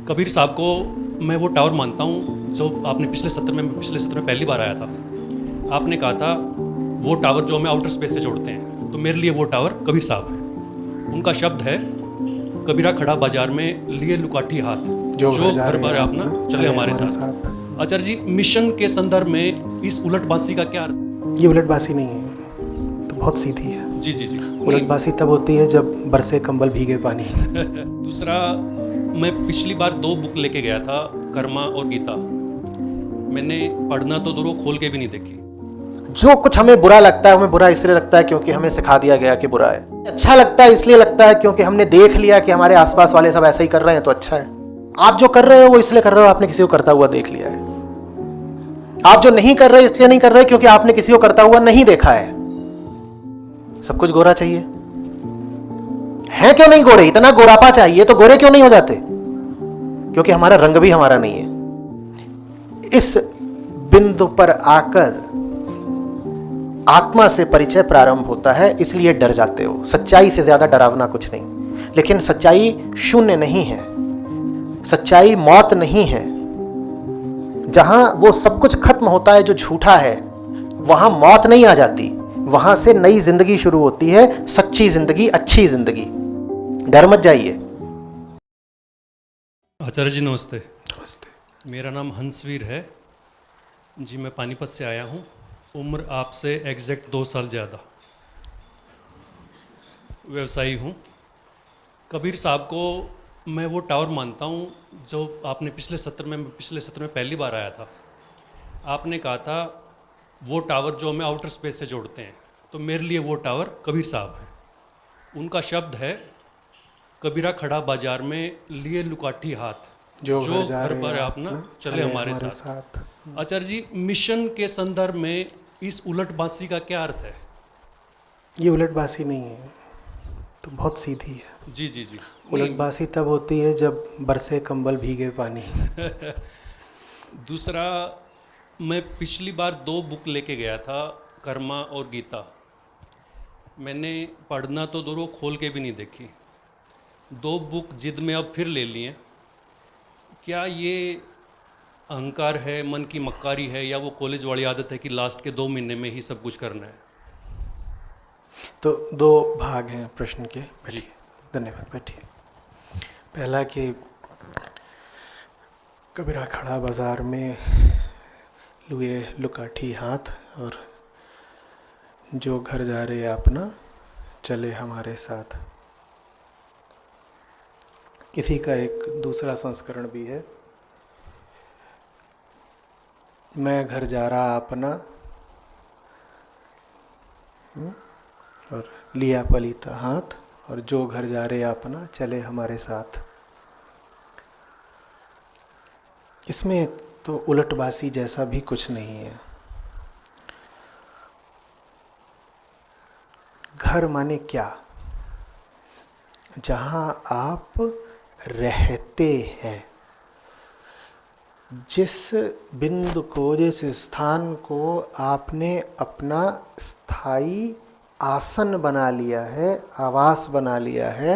कबीर साहब को मैं वो टावर मानता हूँ जो आपने पिछले सत्र में पहली बार आया था। आपने कहा था वो टावर जो हमें आउटर स्पेस से जोड़ते हैं, तो मेरे लिए वो टावर कबीर साहब है। उनका शब्द है, कबीरा खड़ा बाजार में लिए लुकाठी हाथ, जो घर बार अपना चले हमारे साथ। आचार्य जी, मिशन के संदर्भ में इस उलटबासी का क्या अर्थ? ये उलटबासी नहीं है, तो बहुत सीधी है। जी जी जी। उलटबासी तब होती है जब बरसे कंबल भीगे पानी। दूसरा, मैं पिछली बार 2 बुक लेके गया था, कर्मा और गीता। मैंने पढ़ना तो दूर, खोल के भी नहीं देखी। जो कुछ हमें बुरा लगता है, हमें बुरा इसलिए लगता है क्योंकि हमें सिखा दिया गया कि बुरा है। अच्छा लगता है इसलिए लगता है क्योंकि हमने देख लिया कि हमारे आसपास वाले सब ऐसा ही कर रहे हैं, तो अच्छा है। आप जो कर रहे हो वो इसलिए कर रहे हो, आपने किसी को करता हुआ देख लिया है। आप जो नहीं कर रहे इसलिए नहीं कर रहे क्योंकि आपने किसी को करता हुआ नहीं देखा है। सब कुछ गोरा चाहिए है, क्यों नहीं गोरे? इतना गोरापा चाहिए तो गोरे क्यों नहीं हो जाते? क्योंकि हमारा रंग भी हमारा नहीं है। इस बिंदु पर आकर आत्मा से परिचय प्रारंभ होता है, इसलिए डर जाते हो। सच्चाई से ज्यादा डरावना कुछ नहीं। लेकिन सच्चाई शून्य नहीं है, सच्चाई मौत नहीं है। जहां वो सब कुछ खत्म होता है जो झूठा है, वहां मौत नहीं आ जाती, वहां से नई जिंदगी शुरू होती है, सच्ची जिंदगी, अच्छी जिंदगी। डर मत जाइए। आचार्य जी नमस्ते। नमस्ते। मेरा नाम हंसवीर है जी, मैं पानीपत से आया हूँ। उम्र आपसे एग्जैक्ट 2 साल ज़्यादा। व्यवसायी हूँ। कबीर साहब को मैं वो टावर मानता हूँ जो आपने पिछले सत्र में पहली बार आया था। आपने कहा था वो टावर जो हमें आउटर स्पेस से जोड़ते हैं, तो मेरे लिए वो टावर कबीर साहब है। उनका शब्द है, कबीरा खड़ा बाजार में लिए लुकाठी हाथ, जो घर पर अपना चले हमारे साथ। आचार्य जी, मिशन के संदर्भ में इस उलटबासी का क्या अर्थ है? ये उलटबासी नहीं है, तो बहुत सीधी है। जी जी जी। उलटबासी तब होती है जब बरसे कंबल भीगे पानी। दूसरा, मैं पिछली बार 2 बुक लेके गया था, कर्मा और गीता। मैंने पढ़ना तो दूर, खोल के भी नहीं देखी। 2 बुक जिद में अब फिर ले लिए। क्या ये अहंकार है, मन की मक्कारी है, या वो कॉलेज वाली आदत है कि लास्ट के 2 महीने में ही सब कुछ करना है? तो 2 भाग हैं प्रश्न के। बैठिए। धन्यवाद, बैठिए। पहला कि कबीरा खड़ा बाजार में लिए लुकाठी हाथ, और जो घर जा रहे अपना चले हमारे साथ। इसी का एक दूसरा संस्करण भी है। मैं घर जा रहा अपना, और लिया पलीता हाथ, और जो घर जा रहे अपना चले हमारे साथ। इसमें तो उलटबासी जैसा भी कुछ नहीं है। घर माने क्या? जहां आप रहते हैं, जिस बिंदु को, जिस स्थान को आपने अपना स्थायी आसन बना लिया है, आवास बना लिया है,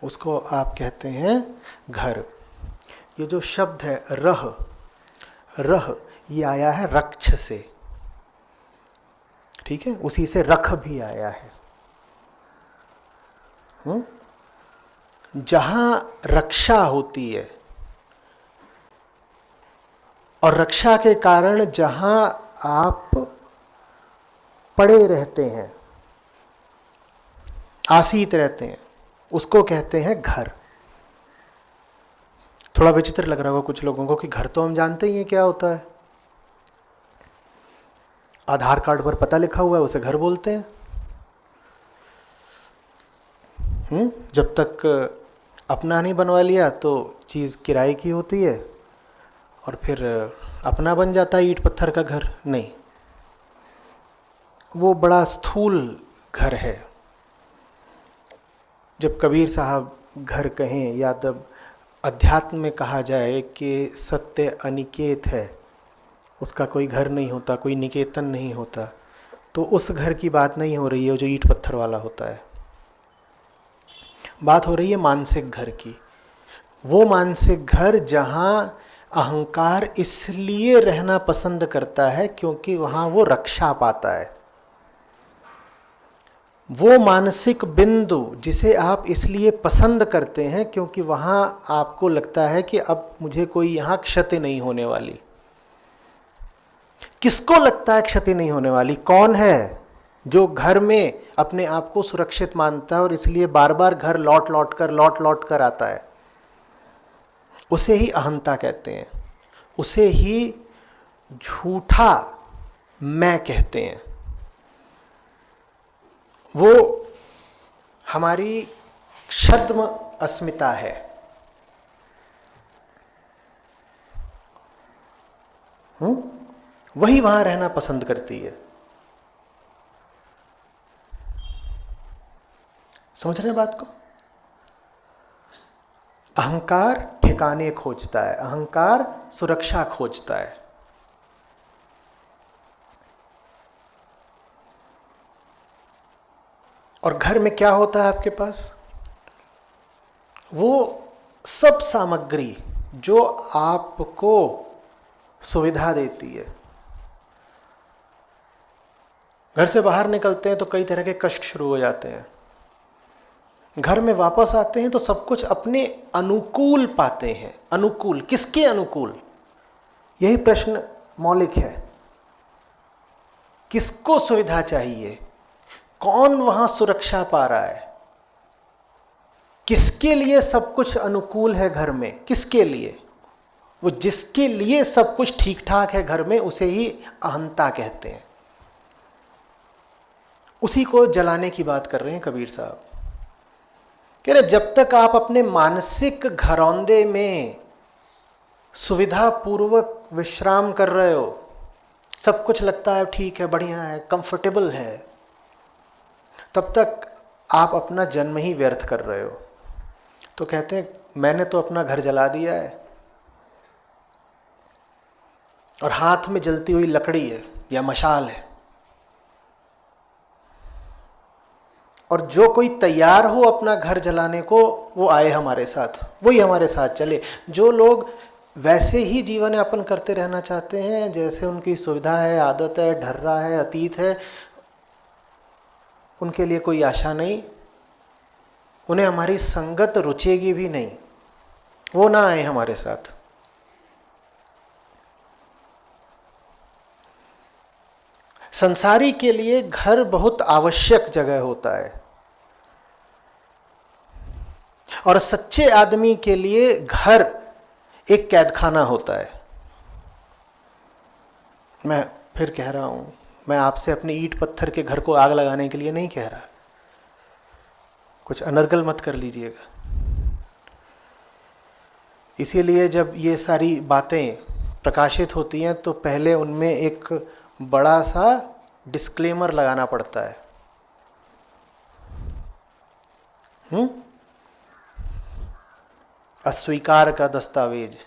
उसको आप कहते हैं घर। ये जो शब्द है रह, रह ये आया है रक्ष से, ठीक है? उसी से रख भी आया है। जहां रक्षा होती है, और रक्षा के कारण जहां आप पड़े रहते हैं, आसीत रहते हैं, उसको कहते हैं घर। थोड़ा विचित्र लग रहा होगा कुछ लोगों को कि घर तो हम जानते ही हैं क्या होता है। आधार कार्ड पर पता लिखा हुआ है, उसे घर बोलते हैं। जब तक अपना नहीं बनवा लिया तो चीज़ किराए की होती है, और फिर अपना बन जाता है ईंट पत्थर का घर। नहीं, वो बड़ा स्थूल घर है। जब कबीर साहब घर कहें, या तब अध्यात्म में कहा जाए कि सत्य अनिकेत है, उसका कोई घर नहीं होता, कोई निकेतन नहीं होता, तो उस घर की बात नहीं हो रही है जो ईंट पत्थर वाला होता है। बात हो रही है मानसिक घर की। वो मानसिक घर जहां अहंकार इसलिए रहना पसंद करता है क्योंकि वहां वो रक्षा पाता है। वो मानसिक बिंदु जिसे आप इसलिए पसंद करते हैं क्योंकि वहां आपको लगता है कि अब मुझे कोई यहां क्षति नहीं होने वाली। किसको लगता है क्षति नहीं होने वाली? कौन है जो घर में अपने आप को सुरक्षित मानता है और इसलिए बार बार घर लौट लौट कर आता है? उसे ही अहंता कहते हैं, उसे ही झूठा मैं कहते हैं। वो हमारी छद्म अस्मिता है। वही वहां रहना पसंद करती है। समझ रहे हैं बात को? अहंकार ठिकाने खोजता है, अहंकार सुरक्षा खोजता है। और घर में क्या होता है आपके पास? वो सब सामग्री जो आपको सुविधा देती है। घर से बाहर निकलते हैं तो कई तरह के कष्ट शुरू हो जाते हैं। घर में वापस आते हैं तो सब कुछ अपने अनुकूल पाते हैं। अनुकूल किसके अनुकूल? यही प्रश्न मौलिक है। किसको सुविधा चाहिए? कौन वहां सुरक्षा पा रहा है? किसके लिए सब कुछ अनुकूल है घर में? किसके लिए? वो जिसके लिए सब कुछ ठीक ठाक है घर में, उसे ही अहंता कहते हैं। उसी को जलाने की बात कर रहे हैं कबीर साहब। कह रहे जब तक आप अपने मानसिक घरौंदे में सुविधा पूर्वक विश्राम कर रहे हो, सब कुछ लगता है ठीक है, बढ़िया है, कंफर्टेबल है, तब तक आप अपना जन्म ही व्यर्थ कर रहे हो। तो कहते हैं मैंने तो अपना घर जला दिया है और हाथ में जलती हुई लकड़ी है या मशाल है, और जो कोई तैयार हो अपना घर जलाने को वो आए हमारे साथ, वही हमारे साथ चले। जो लोग वैसे ही जीवन यापन करते रहना चाहते हैं जैसे उनकी सुविधा है, आदत है, ढर्रा है, अतीत है, उनके लिए कोई आशा नहीं। उन्हें हमारी संगत रुचेगी भी नहीं, वो ना आए हमारे साथ। संसारी के लिए घर बहुत आवश्यक जगह होता है और सच्चे आदमी के लिए घर एक कैदखाना होता है। मैं फिर कह रहा हूं, मैं आपसे अपने ईंट पत्थर के घर को आग लगाने के लिए नहीं कह रहा, कुछ अनर्गल मत कर लीजिएगा। इसीलिए जब ये सारी बातें प्रकाशित होती हैं तो पहले उनमें एक बड़ा सा डिस्क्लेमर लगाना पड़ता है। अस्वीकार का दस्तावेज।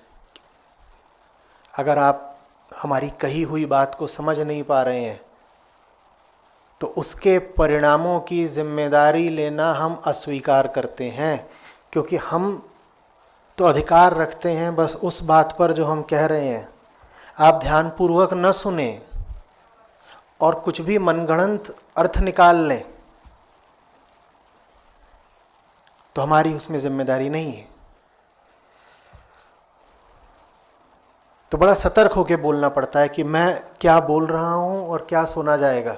अगर आप हमारी कही हुई बात को समझ नहीं पा रहे हैं तो उसके परिणामों की जिम्मेदारी लेना हम अस्वीकार करते हैं, क्योंकि हम तो अधिकार रखते हैं बस उस बात पर जो हम कह रहे हैं। आप ध्यानपूर्वक न सुने और कुछ भी मनगढ़ंत अर्थ निकाल लें तो हमारी उसमें जिम्मेदारी नहीं है। तो बड़ा सतर्क होकर बोलना पड़ता है कि मैं क्या बोल रहा हूं और क्या सुना जाएगा।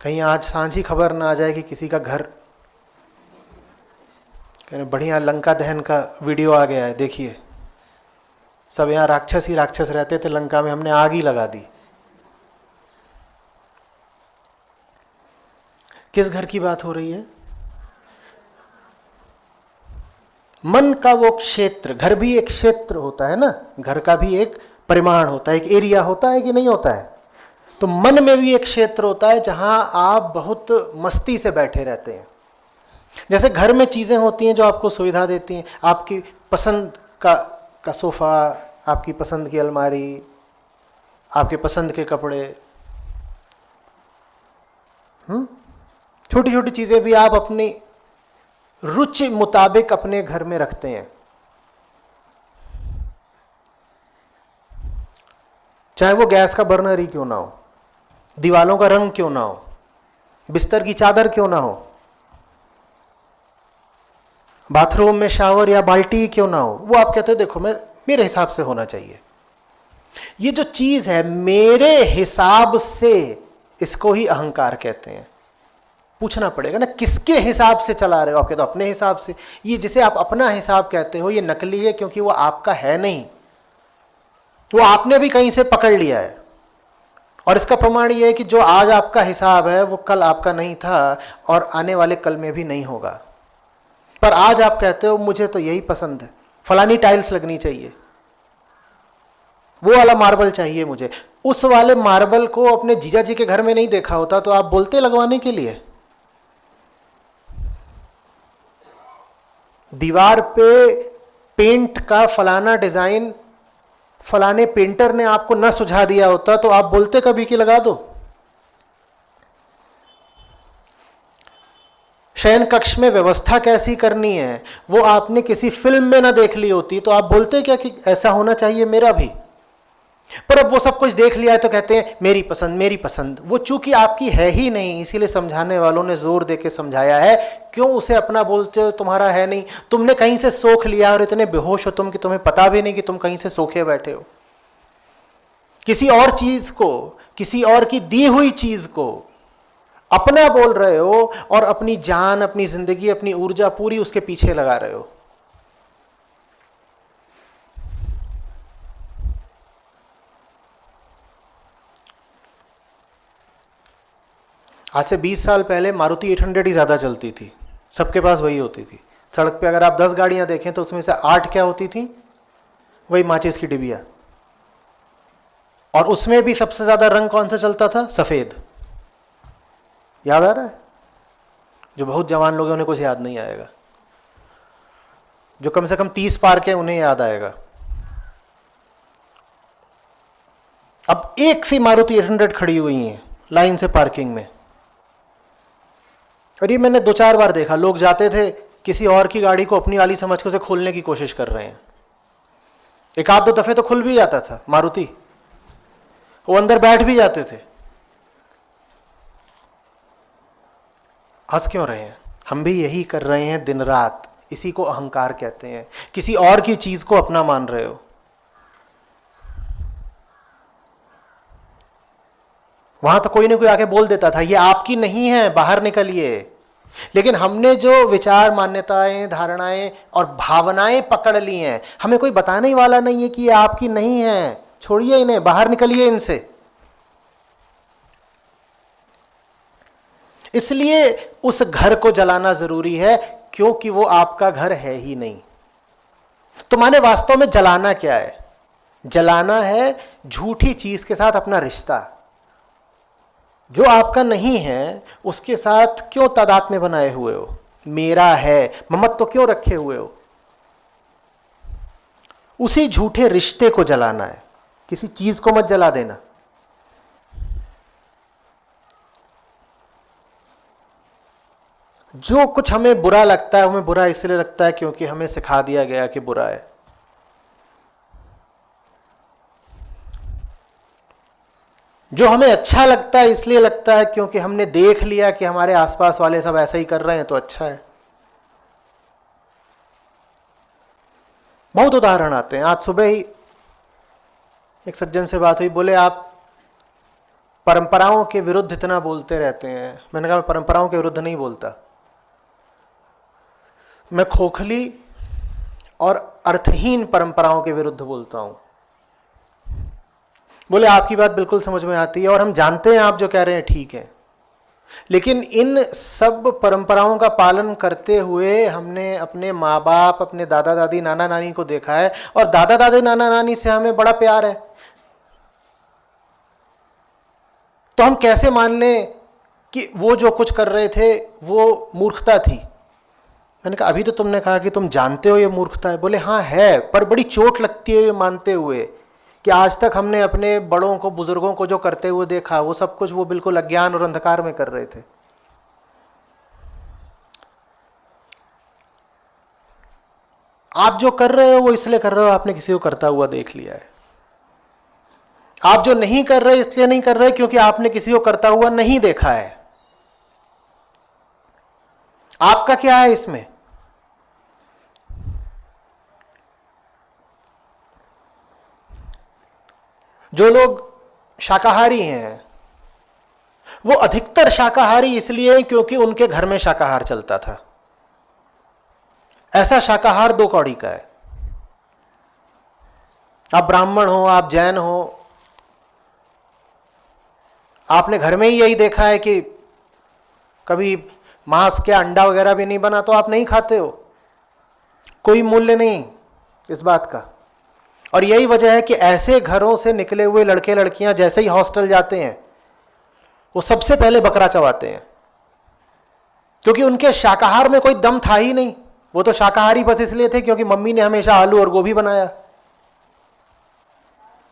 कहीं आज सांझी खबर ना आ जाए कि किसी का घर, बढ़िया लंका दहन का वीडियो आ गया है, देखिए सब यहाँ राक्षस ही राक्षस रहते थे, लंका में हमने आग ही लगा दी। किस घर की बात हो रही है? मन का वो क्षेत्र। घर भी एक क्षेत्र होता है ना, घर का भी एक परिमाण होता है, एक एरिया होता है कि नहीं होता है? तो मन में भी एक क्षेत्र होता है जहां आप बहुत मस्ती से बैठे रहते हैं। जैसे घर में चीजें होती हैं जो आपको सुविधा देती हैं, आपकी पसंद का सोफा, आपकी पसंद की अलमारी, आपके पसंद के कपड़े, छोटी छोटी चीजें भी आप अपनी रुचि मुताबिक अपने घर में रखते हैं। चाहे वो गैस का बर्नर ही क्यों ना हो, दीवालों का रंग क्यों ना हो, बिस्तर की चादर क्यों ना हो, बाथरूम में शावर या बाल्टी क्यों ना हो, वो आप कहते हैं देखो मेरे हिसाब से होना चाहिए। ये जो चीज है मेरे हिसाब से, इसको ही अहंकार कहते हैं। पूछना पड़ेगा ना किसके हिसाब से चला रहे हो, आप कहते हो अपने हिसाब से। ये जिसे आप अपना हिसाब कहते हो ये नकली है, क्योंकि वो आपका है नहीं, वो आपने भी कहीं से पकड़ लिया है। और इसका प्रमाण ये है कि जो आज आपका हिसाब है वो कल आपका नहीं था और आने वाले कल में भी नहीं होगा। पर आज आप कहते हो मुझे तो यही पसंद है, फलानी टाइल्स लगनी चाहिए, वो वाला मार्बल चाहिए मुझे। उस वाले मार्बल को अपने जीजा जी के घर में नहीं देखा होता तो आप बोलते लगवाने के लिए। दीवार पे पेंट का फलाना डिजाइन फलाने पेंटर ने आपको न सुझा दिया होता तो आप बोलते कभी कि लगा दो। शयन कक्ष में व्यवस्था कैसी करनी है वो आपने किसी फिल्म में ना देख ली होती तो आप बोलते क्या कि ऐसा होना चाहिए मेरा भी। पर अब वो सब कुछ देख लिया है तो कहते हैं मेरी पसंद मेरी पसंद। वो चूंकि आपकी है ही नहीं, इसीलिए समझाने वालों ने जोर देके समझाया है। क्यों उसे अपना बोलते हो, तुम्हारा है नहीं, तुमने कहीं से सोख लिया और इतने बेहोश हो तुम कि तुम्हें पता भी नहीं कि तुम कहीं से सोखे बैठे हो। किसी और चीज को, किसी और की दी हुई चीज को अपना बोल रहे हो और अपनी जान, अपनी जिंदगी, अपनी ऊर्जा पूरी उसके पीछे लगा रहे हो। आज से 20 साल पहले मारुति 800 ही ज़्यादा चलती थी, सबके पास वही होती थी। सड़क पे अगर आप 10 गाड़ियां देखें तो उसमें से 8 क्या होती थी, वही माचिस की डिबिया। और उसमें भी सबसे ज़्यादा रंग कौन सा चलता था, सफ़ेद। याद आ रहा है? जो बहुत जवान लोग हैं उन्हें कुछ याद नहीं आएगा, जो कम से कम 30 पार के उन्हें याद आएगा। अब एक सी मारुति 800 खड़ी हुई है लाइन से पार्किंग में, और ये मैंने 2-4 बार देखा। लोग जाते थे किसी और की गाड़ी को अपनी वाली समझ के उसे खोलने की कोशिश कर रहे हैं। एक आध दो दफे तो खुल भी जाता था मारुति, वो अंदर बैठ भी जाते थे। हंस क्यों रहे हैं? हम भी यही कर रहे हैं दिन रात। इसी को अहंकार कहते हैं। किसी और की चीज को अपना मान रहे हो। वहां तो कोई ना कोई आके बोल देता था ये आपकी नहीं है, बाहर निकलिए। लेकिन हमने जो विचार, मान्यताएं, धारणाएं और भावनाएं पकड़ ली हैं, हमें कोई बताने ही वाला नहीं है कि ये आपकी नहीं है, छोड़िए इन्हें, बाहर निकलिए इनसे। इसलिए उस घर को जलाना जरूरी है, क्योंकि वो आपका घर है ही नहीं। तो माने वास्तव में जलाना क्या है? जलाना है झूठी चीज के साथ अपना रिश्ता। जो आपका नहीं है उसके साथ क्यों तादात्म्य बनाए हुए हो? मेरा है, ममत्व तो क्यों रखे हुए हो? उसी झूठे रिश्ते को जलाना है, किसी चीज को मत जला देना। जो कुछ हमें बुरा लगता है हमें बुरा इसलिए लगता है क्योंकि हमें सिखा दिया गया कि बुरा है। जो हमें अच्छा लगता है इसलिए लगता है क्योंकि हमने देख लिया कि हमारे आसपास वाले सब ऐसा ही कर रहे हैं तो अच्छा है। बहुत उदाहरण आते हैं। आज सुबह ही एक सज्जन से बात हुई, बोले आप परंपराओं के विरुद्ध इतना बोलते रहते हैं। मैंने कहा मैं परंपराओं के विरुद्ध नहीं बोलता, मैं खोखली और अर्थहीन परंपराओं के विरुद्ध बोलता हूं। बोले आपकी बात बिल्कुल समझ में आती है और हम जानते हैं आप जो कह रहे हैं ठीक है, लेकिन इन सब परंपराओं का पालन करते हुए हमने अपने माँ बाप, अपने दादा दादी, नाना नानी को देखा है, और दादा दादी नाना नानी से हमें बड़ा प्यार है। तो हम कैसे मान लें कि वो जो कुछ कर रहे थे वो मूर्खता थी? मैंने कहा अभी तो तुमने कहा कि तुम जानते हो ये मूर्खता है। बोले हाँ है, पर बड़ी चोट लगती है ये मानते हुए कि आज तक हमने अपने बड़ों को, बुजुर्गों को जो करते हुए देखा वो सब कुछ वो बिल्कुल अज्ञान और अंधकार में कर रहे थे। आप जो कर रहे हो वो इसलिए कर रहे हो आपने किसी को करता हुआ देख लिया है। आप जो नहीं कर रहे इसलिए नहीं कर रहे क्योंकि आपने किसी को करता हुआ नहीं देखा है। आपका क्या है इसमें? जो लोग शाकाहारी हैं वो अधिकतर शाकाहारी इसलिए हैं क्योंकि उनके घर में शाकाहार चलता था। ऐसा शाकाहार दो कौड़ी का है। आप ब्राह्मण हो, आप जैन हो, आपने घर में ही यही देखा है कि कभी मांस के अंडा वगैरह भी नहीं बना तो आप नहीं खाते हो। कोई मूल्य नहीं इस बात का। और यही वजह है कि ऐसे घरों से निकले हुए लड़के लड़कियां जैसे ही हॉस्टल जाते हैं वो सबसे पहले बकरा चबाते हैं, क्योंकि उनके शाकाहार में कोई दम था ही नहीं। वो तो शाकाहारी बस इसलिए थे क्योंकि मम्मी ने हमेशा आलू और गोभी बनाया।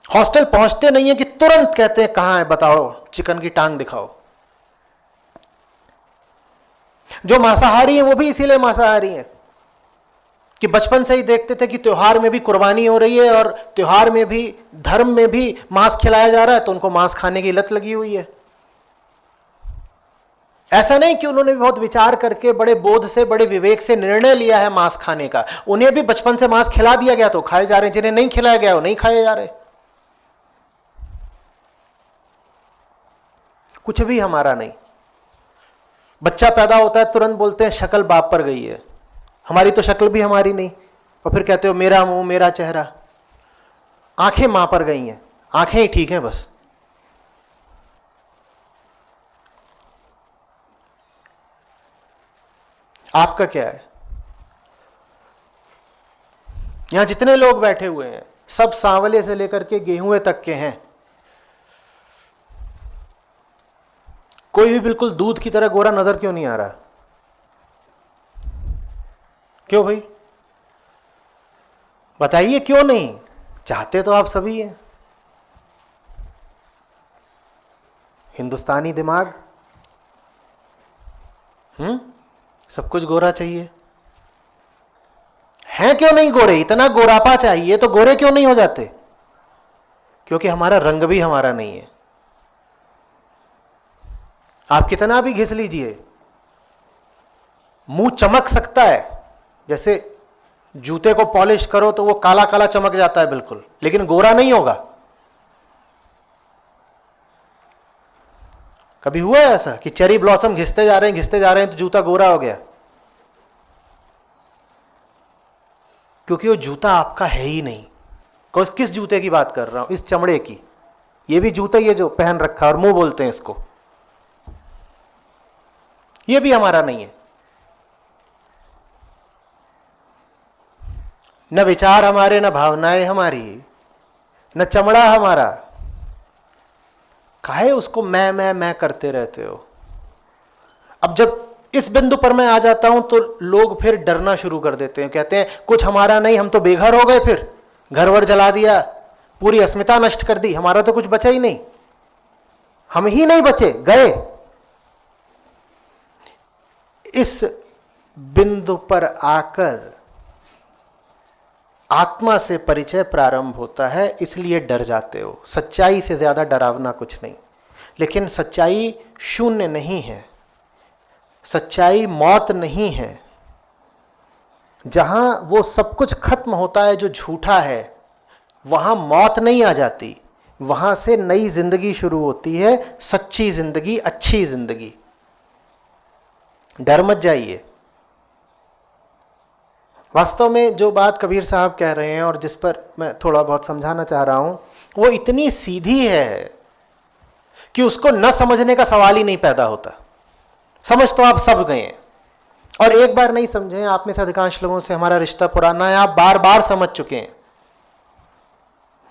हॉस्टल पहुंचते नहीं है कि तुरंत कहते हैं कहां है बताओ, चिकन की टांग दिखाओ। जो मांसाहारी हैं वो भी इसीलिए मांसाहारी हैं कि बचपन से ही देखते थे कि त्योहार में भी कुर्बानी हो रही है और त्योहार में भी, धर्म में भी मांस खिलाया जा रहा है, तो उनको मांस खाने की लत लगी हुई है। ऐसा नहीं कि उन्होंने भी बहुत विचार करके बड़े बोध से, बड़े विवेक से निर्णय लिया है मांस खाने का। उन्हें भी बचपन से मांस खिला दिया गया तो खाए जा रहे हैं, जिन्हें नहीं खिलाया गया वो नहीं खाए जा रहे। कुछ भी हमारा नहीं। बच्चा पैदा होता है तुरंत बोलते हैं शक्ल बाप पर गई है। हमारी तो शक्ल भी हमारी नहीं, और फिर कहते हो मेरा मुंह मेरा चेहरा। आंखें मां पर गई हैं, आंखें ही ठीक हैं बस। आपका क्या है? यहां जितने लोग बैठे हुए हैं सब सांवले से लेकर के गेहूं तक के हैं। कोई भी बिल्कुल दूध की तरह गोरा नजर क्यों नहीं आ रहा? क्यों भाई बताइए, क्यों नहीं? चाहते तो आप सभी हैं। हिंदुस्तानी दिमाग, सब कुछ गोरा चाहिए। हैं क्यों नहीं गोरे? इतना गोरापा चाहिए तो गोरे क्यों नहीं हो जाते? क्योंकि हमारा रंग भी हमारा नहीं है। आप कितना भी घिस लीजिए, मुंह चमक सकता है, जैसे जूते को पॉलिश करो तो वो काला काला चमक जाता है बिल्कुल, लेकिन गोरा नहीं होगा। कभी हुआ है ऐसा कि चेरी ब्लॉसम घिसते जा रहे हैं तो जूता गोरा हो गया? क्योंकि वो जूता आपका है ही नहीं। किस जूते की बात कर रहा हूं? इस चमड़े की। ये भी जूता ही है जो पहन रखा और मुंह बोलते हैं इसको, ये भी हमारा नहीं है। न विचार हमारे, न भावनाएं हमारी, न चमड़ा हमारा। काहे उसको मैं करते रहते हो? अब जब इस बिंदु पर मैं आ जाता हूं तो लोग फिर डरना शुरू कर देते हैं, कहते हैं कुछ हमारा नहीं, हम तो बेघर हो गए, फिर घर वर जला दिया, पूरी अस्मिता नष्ट कर दी, हमारा तो कुछ बचा ही नहीं, हम ही नहीं बचे, गए। इस बिंदु पर आकर आत्मा से परिचय प्रारंभ होता है, इसलिए डर जाते हो। सच्चाई से ज्यादा डरावना कुछ नहीं। लेकिन सच्चाई शून्य नहीं है, सच्चाई मौत नहीं है। जहां वो सब कुछ खत्म होता है जो झूठा है, वहां मौत नहीं आ जाती, वहां से नई जिंदगी शुरू होती है, सच्ची जिंदगी, अच्छी जिंदगी। डर मत जाइए। वास्तव में जो बात कबीर साहब कह रहे हैं और जिस पर मैं थोड़ा बहुत समझाना चाह रहा हूं, वो इतनी सीधी है कि उसको न समझने का सवाल ही नहीं पैदा होता। समझ तो आप सब गए हैं, और एक बार नहीं समझे, आप में से अधिकांश लोगों से हमारा रिश्ता पुराना है, आप बार बार समझ चुके हैं।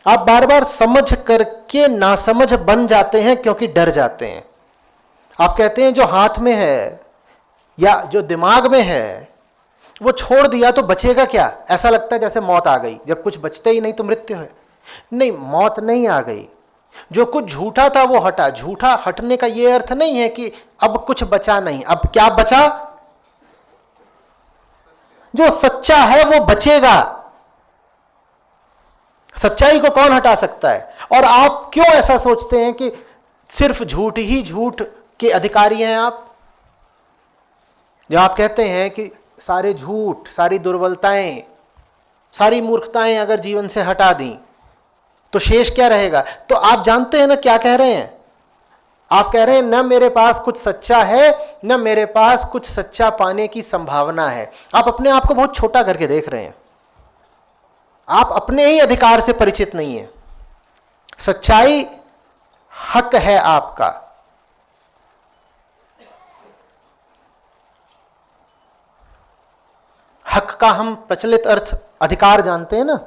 आप बार बार समझ करके नासमझ बन जाते हैं क्योंकि डर जाते हैं। आप कहते हैं जो हाथ में है या जो दिमाग में है वो छोड़ दिया तो बचेगा क्या? ऐसा लगता है जैसे मौत आ गई। जब कुछ बचते ही नहीं तो मृत्यु है। नहीं, मौत नहीं आ गई। जो कुछ झूठा था वो हटा। झूठा हटने का ये अर्थ नहीं है कि अब कुछ बचा नहीं। अब क्या बचा? जो सच्चा है वो बचेगा। सच्चाई को कौन हटा सकता है? और आप क्यों ऐसा सोचते हैं कि सिर्फ झूठ ही झूठ के अधिकारी हैं आप? जब आप कहते हैं कि सारे झूठ, सारी दुर्बलताएं, सारी मूर्खताएं अगर जीवन से हटा दी तो शेष क्या रहेगा? तो आप जानते हैं ना क्या कह रहे हैं? आप कह रहे हैं न मेरे पास कुछ सच्चा है, न मेरे पास कुछ सच्चा पाने की संभावना है। आप अपने आप को बहुत छोटा करके देख रहे हैं। आप अपने ही अधिकार से परिचित नहीं है। सच्चाई हक है आपका। हक का हम प्रचलित अर्थ अधिकार जानते हैं ना।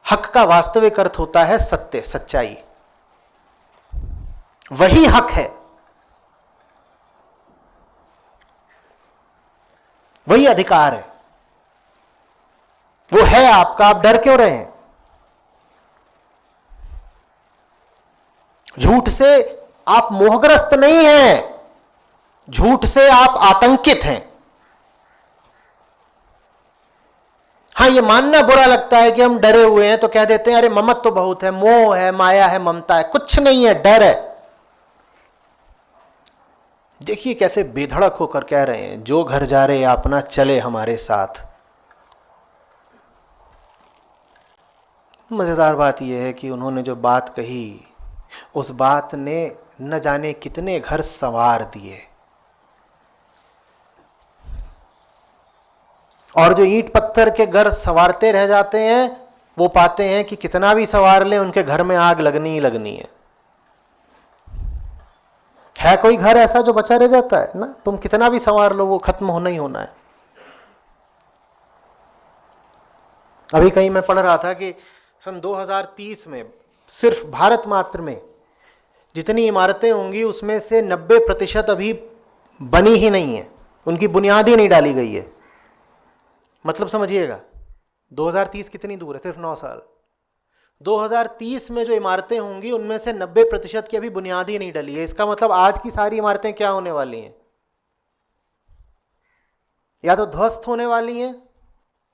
हक का वास्तविक अर्थ होता है सत्य, सच्चाई। वही हक है, वही अधिकार है, वो है आपका। आप डर क्यों रहे हैं? झूठ से आप मोहग्रस्त नहीं हैं, झूठ से आप आतंकित हैं। हाँ, ये मानना बुरा लगता है कि हम डरे हुए हैं, तो कह देते हैं अरे ममत तो बहुत है, मोह है, माया है, ममता है। कुछ नहीं है, डर है। देखिए कैसे बेधड़क होकर कह रहे हैं, जो घर जा रहे अपना चले हमारे साथ। मजेदार बात यह है कि उन्होंने जो बात कही, उस बात ने न जाने कितने घर संवार दिए। और जो ईंट पत्थर के घर संवारते रह जाते हैं, वो पाते हैं कि कितना भी संवार लें उनके घर में आग लगनी ही लगनी है। कोई घर ऐसा जो बचा रह जाता है? ना, तुम कितना भी संवार लो वो खत्म होना ही होना है। अभी कहीं मैं पढ़ रहा था कि सन 2030 में सिर्फ भारत मात्र में जितनी इमारतें होंगी उसमें से 90% अभी बनी ही नहीं है, उनकी बुनियाद ही नहीं डाली गई है। मतलब समझिएगा 2030 कितनी दूर है? सिर्फ 9 साल। 2030 में जो इमारतें होंगी उनमें से 90% की अभी बुनियाद ही नहीं डली है। इसका मतलब आज की सारी इमारतें क्या होने वाली हैं? या तो ध्वस्त होने वाली हैं,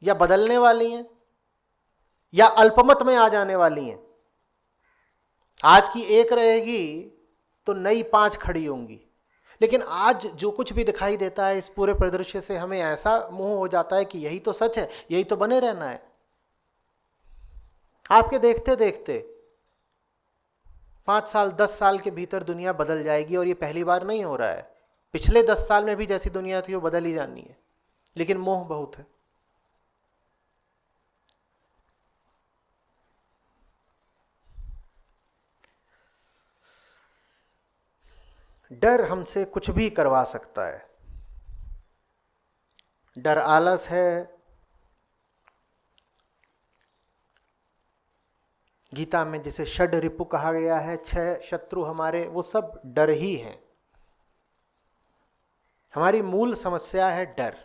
या बदलने वाली हैं, या अल्पमत में आ जाने वाली हैं। आज की एक रहेगी तो नई 5 खड़ी होंगी। लेकिन आज जो कुछ भी दिखाई देता है इस पूरे परिदृश्य से, हमें ऐसा मोह हो जाता है कि यही तो सच है, यही तो बने रहना है। आपके देखते देखते 5 साल 10 साल के भीतर दुनिया बदल जाएगी। और ये पहली बार नहीं हो रहा है, पिछले 10 साल में भी जैसी दुनिया थी वो बदल ही जानी है। लेकिन मोह बहुत है। डर हमसे कुछ भी करवा सकता है। डर आलस है। गीता में जिसे षड रिपु कहा गया है, 6 शत्रु हमारे, वो सब डर ही हैं। हमारी मूल समस्या है डर।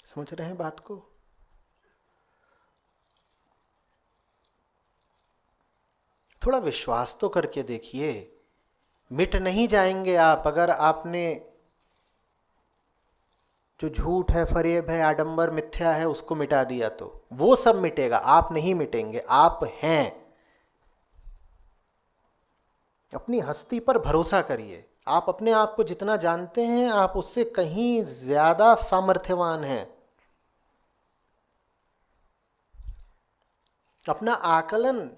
समझ रहे हैं बात को? थोड़ा विश्वास तो करके देखिए, मिट नहीं जाएंगे आप। अगर आपने जो झूठ है, फरेब है, आडंबर, मिथ्या है, उसको मिटा दिया तो वो सब मिटेगा, आप नहीं मिटेंगे। आप हैं। अपनी हस्ती पर भरोसा करिए। आप अपने आप को जितना जानते हैं आप उससे कहीं ज्यादा सामर्थ्यवान हैं। अपना आकलन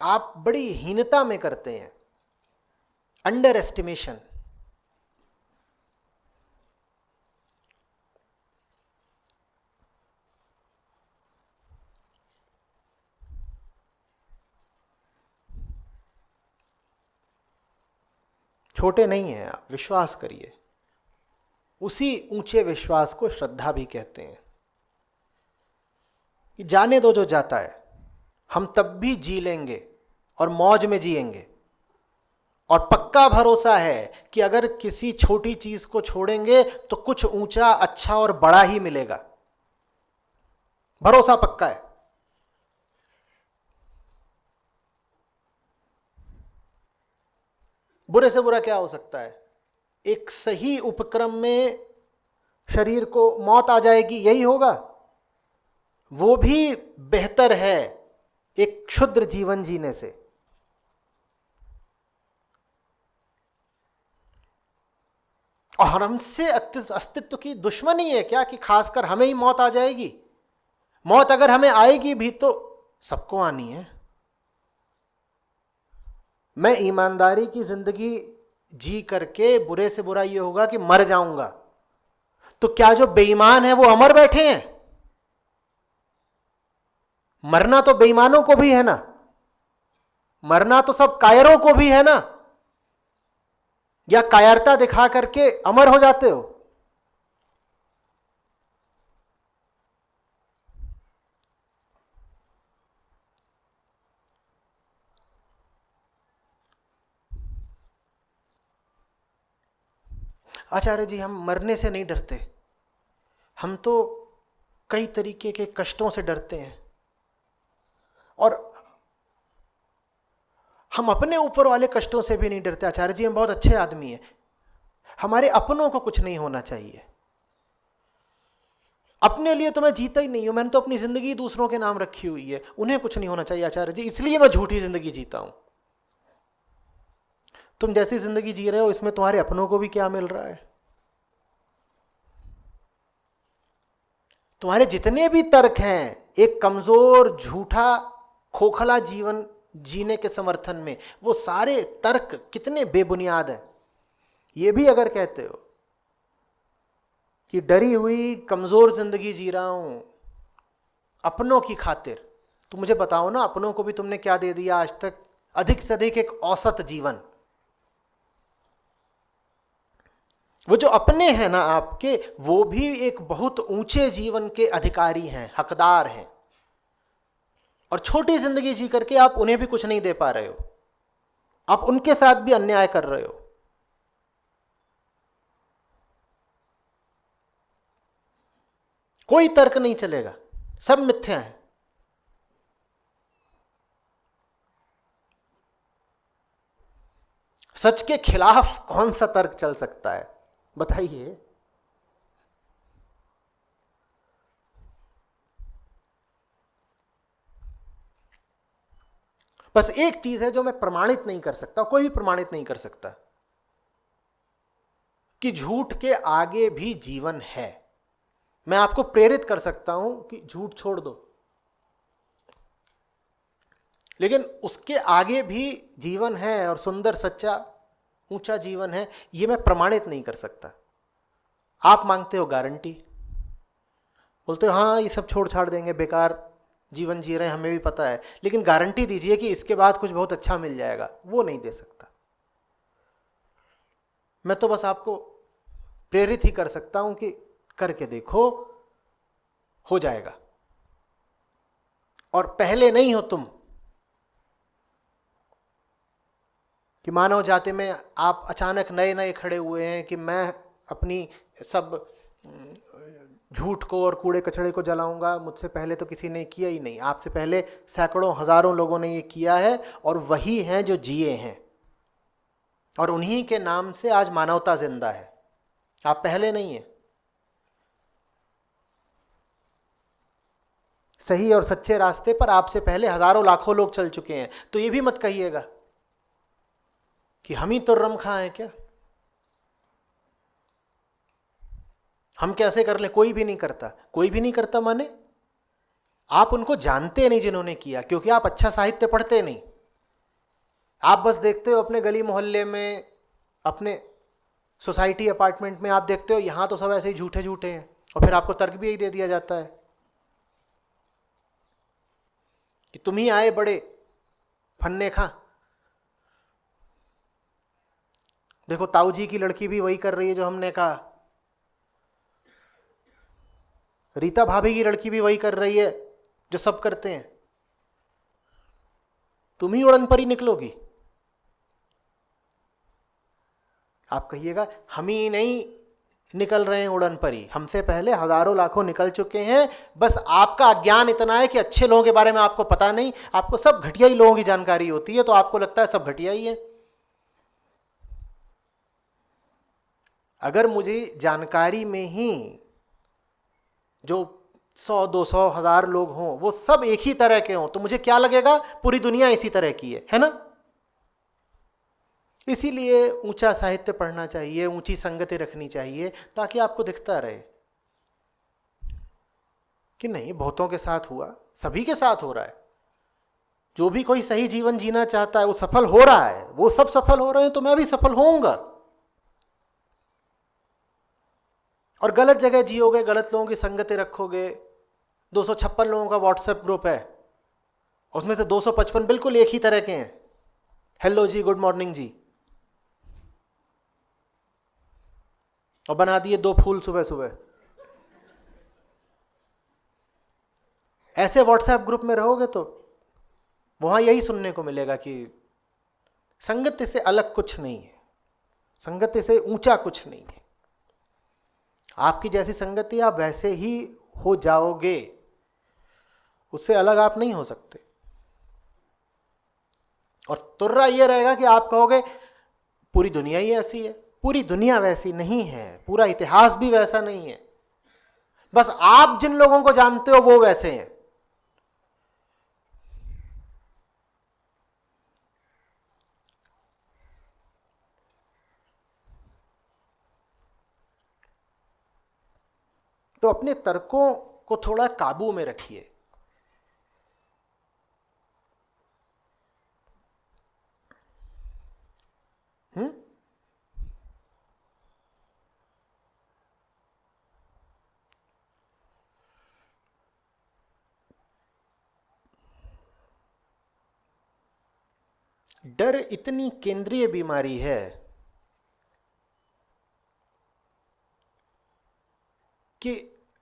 आप बड़ी हीनता में करते हैं, अंडर एस्टिमेशन। छोटे नहीं हैं आप, विश्वास करिए। उसी ऊंचे विश्वास को श्रद्धा भी कहते हैं। कि जाने दो जो जाता है, हम तब भी जी लेंगे और मौज में जिएंगे। और पक्का भरोसा है कि अगर किसी छोटी चीज को छोड़ेंगे तो कुछ ऊंचा, अच्छा और बड़ा ही मिलेगा। भरोसा पक्का है। बुरे से बुरा क्या हो सकता है? एक सही उपक्रम में शरीर को मौत आ जाएगी, यही होगा। वो भी बेहतर है एक क्षुद्र जीवन जीने से। और हमसे अस्तित्व की दुश्मनी है क्या कि खासकर हमें ही मौत आ जाएगी? मौत अगर हमें आएगी भी तो सबको आनी है। मैं ईमानदारी की जिंदगी जी करके बुरे से बुरा यह होगा कि मर जाऊंगा, तो क्या जो बेईमान है वो अमर बैठे हैं? मरना तो बेईमानों को भी है ना, मरना तो सब कायरों को भी है ना। या कायरता दिखा करके अमर हो जाते हो? आचार्य जी, हम मरने से नहीं डरते, हम तो कई तरीके के कष्टों से डरते हैं। और हम अपने ऊपर वाले कष्टों से भी नहीं डरते। आचार्य जी, हम बहुत अच्छे आदमी हैं, हमारे अपनों को कुछ नहीं होना चाहिए। अपने लिए तो मैं जीता ही नहीं हूं, मैंने तो अपनी जिंदगी दूसरों के नाम रखी हुई है, उन्हें कुछ नहीं होना चाहिए आचार्य जी, इसलिए मैं झूठी जिंदगी जीता हूं। तुम जैसी जिंदगी जी रहे हो इसमें तुम्हारे अपनों को भी क्या मिल रहा है? तुम्हारे जितने भी तर्क हैं एक कमजोर, झूठा, खोखला जीवन जीने के समर्थन में, वो सारे तर्क कितने बेबुनियाद हैं। ये भी अगर कहते हो कि डरी हुई कमजोर जिंदगी जी रहा हूं अपनों की खातिर, तो मुझे बताओ ना, अपनों को भी तुमने क्या दे दिया आज तक? अधिक से अधिक एक औसत जीवन। वो जो अपने हैं ना आपके, वो भी एक बहुत ऊंचे जीवन के अधिकारी हैं, हकदार हैं। और छोटी जिंदगी जी करके आप उन्हें भी कुछ नहीं दे पा रहे हो, आप उनके साथ भी अन्याय कर रहे हो। कोई तर्क नहीं चलेगा, सब मिथ्या है। सच के खिलाफ कौन सा तर्क चल सकता है बताइए? बस एक चीज है जो मैं प्रमाणित नहीं कर सकता, कोई भी प्रमाणित नहीं कर सकता, कि झूठ के आगे भी जीवन है। मैं आपको प्रेरित कर सकता हूं कि झूठ छोड़ दो, लेकिन उसके आगे भी जीवन है और सुंदर, सच्चा, ऊंचा जीवन है, यह मैं प्रमाणित नहीं कर सकता। आप मांगते हो गारंटी, बोलते हो हाँ ये सब छोड़ छाड़ देंगे, बेकार जीवन जी रहे हैं, हमें भी पता है, लेकिन गारंटी दीजिए कि इसके बाद कुछ बहुत अच्छा मिल जाएगा। वो नहीं दे सकता। मैं तो बस आपको प्रेरित ही कर सकता हूं कि करके देखो, हो जाएगा। और पहले नहीं हो तुम कि मानव जाति में आप अचानक नए नए खड़े हुए हैं कि मैं अपनी सब झूठ को और कूड़े कचड़े को जलाऊंगा, मुझसे पहले तो किसी ने किया ही नहीं। आपसे पहले सैकड़ों हजारों लोगों ने ये किया है, और वही हैं जो जिए हैं, और उन्हीं के नाम से आज मानवता जिंदा है। आप पहले नहीं है। सही और सच्चे रास्ते पर आपसे पहले हजारों लाखों लोग चल चुके हैं। तो ये भी मत कहिएगा कि हम ही तुर्रम खां हैं क्या, हम कैसे कर ले। कोई भी नहीं करता, कोई भी नहीं करता माने आप उनको जानते नहीं जिन्होंने किया, क्योंकि आप अच्छा साहित्य पढ़ते नहीं। आप बस देखते हो अपने गली मोहल्ले में, अपने सोसाइटी अपार्टमेंट में, आप देखते हो यहां तो सब ऐसे ही झूठे झूठे हैं, और फिर आपको तर्क भी यही दे दिया जाता है कि तुम ही आए बड़े फन्ने खां। देखो ताऊ जी की लड़की भी वही कर रही है जो हमने कहा, रीता भाभी की लड़की भी वही कर रही है जो सब करते हैं। तुम ही उड़न परी निकलोगी। आप कहिएगा हम ही नहीं, निकल रहे हैं उड़न परी, हमसे पहले हजारों लाखों निकल चुके हैं। बस आपका अज्ञान इतना है कि अच्छे लोगों के बारे में आपको पता नहीं, आपको सब घटिया ही लोगों की जानकारी होती है, तो आपको लगता है सब घटिया ही है। अगर मुझे जानकारी में ही जो 100, 200, 1000 लोग हों, वो सब एक ही तरह के हों, तो मुझे क्या लगेगा, पूरी दुनिया इसी तरह की है ना। इसीलिए ऊंचा साहित्य पढ़ना चाहिए, ऊंची संगति रखनी चाहिए, ताकि आपको दिखता रहे कि नहीं, बहुतों के साथ हुआ, सभी के साथ हो रहा है। जो भी कोई सही जीवन जीना चाहता है वो सफल हो रहा है, वो सब सफल हो रहे हैं तो मैं भी सफल होऊंगा। और गलत जगह जियोगे, गलत लोगों की संगति रखोगे। 256 लोगों का व्हाट्सएप ग्रुप है, उसमें से 255 बिल्कुल एक ही तरह के हैं, हेलो जी, गुड मॉर्निंग जी, और बना दिए 2 फूल सुबह सुबह। ऐसे व्हाट्सएप ग्रुप में रहोगे तो वहां यही सुनने को मिलेगा कि संगति से अलग कुछ नहीं है, संगति से ऊंचा कुछ नहीं है। आपकी जैसी संगति आप वैसे ही हो जाओगे, उससे अलग आप नहीं हो सकते। और तुर्रा यह रहेगा कि आप कहोगे पूरी दुनिया ही ऐसी है। पूरी दुनिया वैसी नहीं है, पूरा इतिहास भी वैसा नहीं है, बस आप जिन लोगों को जानते हो वो वैसे हैं। तो अपने तर्कों को थोड़ा काबू में रखिए। डर इतनी केंद्रीय बीमारी है कि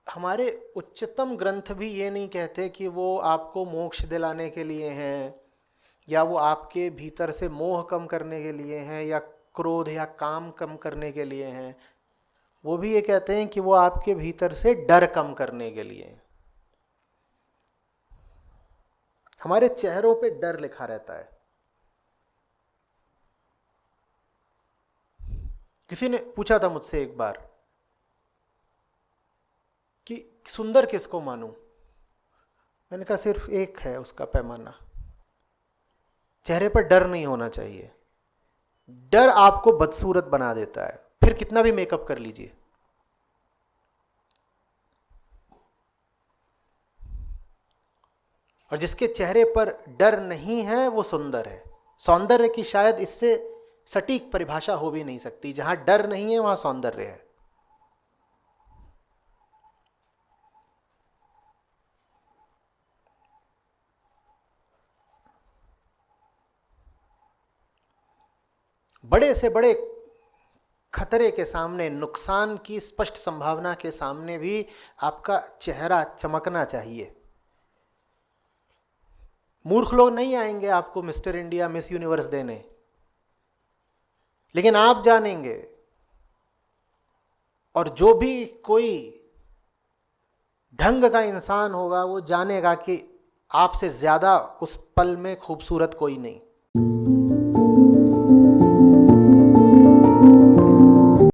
हमारे उच्चतम ग्रंथ भी ये नहीं कहते कि वो आपको मोक्ष दिलाने के लिए हैं, या वो आपके भीतर से मोह कम करने के लिए हैं, या क्रोध या काम कम करने के लिए हैं। वो भी ये कहते हैं कि वो आपके भीतर से डर कम करने के लिए हैं। हमारे चेहरों पे डर लिखा रहता है। किसी ने पूछा था मुझसे एक बार कि सुंदर किसको मानूं। मैंने कहा सिर्फ एक है उसका पैमाना, चेहरे पर डर नहीं होना चाहिए। डर आपको बदसूरत बना देता है, फिर कितना भी मेकअप कर लीजिए। और जिसके चेहरे पर डर नहीं है वो सुंदर है। सौंदर्य की शायद इससे सटीक परिभाषा हो भी नहीं सकती। जहां डर नहीं है वहां सौंदर्य है। बड़े से बड़े खतरे के सामने, नुकसान की स्पष्ट संभावना के सामने भी आपका चेहरा चमकना चाहिए। मूर्ख लोग नहीं आएंगे आपको मिस्टर इंडिया, मिस यूनिवर्स देने, लेकिन आप जानेंगे। और जो भी कोई ढंग का इंसान होगा वो जानेगा कि आपसे ज्यादा उस पल में खूबसूरत कोई नहीं।